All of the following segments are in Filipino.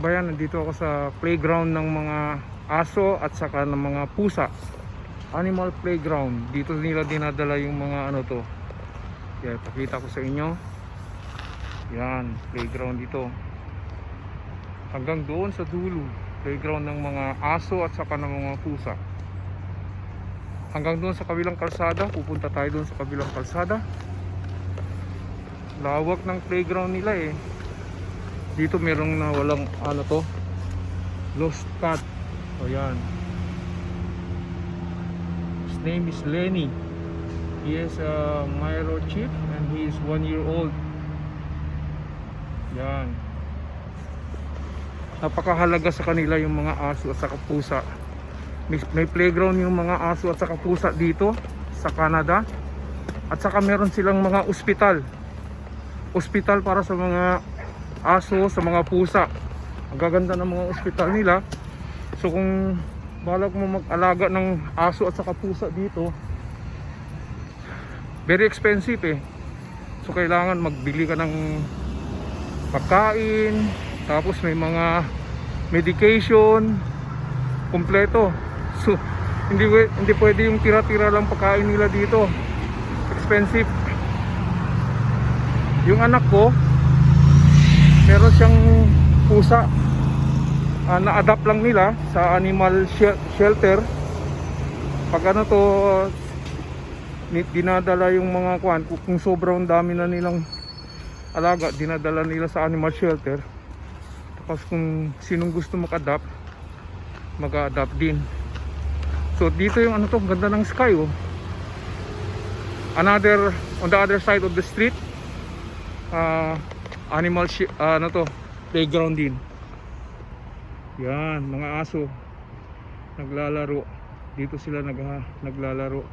kabayan, nandito ako sa playground ng mga aso at saka ng mga pusa. Animal playground. Dito nila dinadala yung mga ano to. Yan, pakita ko sa inyo. Yan, playground dito. Hanggang doon sa dulo, playground ng mga aso at saka ng mga pusa. Hanggang doon sa kabilang kalsada, pupunta tayo doon sa kabilang kalsada. Lawak ng playground nila eh. Dito merong na walang ano to, lost cat. O yan, his name is Lenny. He is a microchip and he is 1 year old. Yan, napakahalaga sa kanila yung mga aso at saka pusa. May playground yung mga aso at saka pusa dito sa Canada. At saka meron silang mga ospital para sa mga aso, sa mga pusa. Ang gaganda ng mga ospital nila. So kung balak mo mag-alaga ng aso at saka pusa dito, very expensive eh. So kailangan magbili ka ng pagkain, tapos may mga medication kompleto. So hindi pwede yung tira-tira lang pagkain nila dito. Expensive. Yung anak ko, meron siyang pusa, na-adapt lang nila sa animal shelter. Pag ano to, dinadala yung mga kung sobrang dami na nilang alaga, dinadala nila sa animal shelter. Tapos kung sinong gusto mag-adapt, mag-adapt din. So dito yung ano to, ganda ng sky oh. On the other side of the street, animal ano to, playground din. Yan, mga aso naglalaro. Dito sila naglalaro.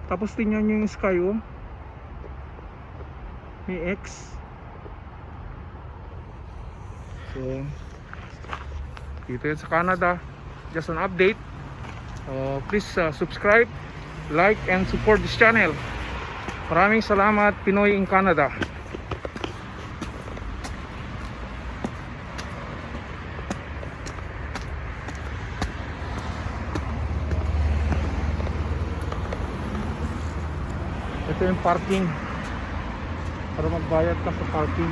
Tapos tingnan nyo yung sky oh. May X. So dito yun sa Canada. Just an update. Please subscribe, like and support this channel. Maraming salamat, Pinoy in Canada. Ito yung parking, para magbayad ka sa parking.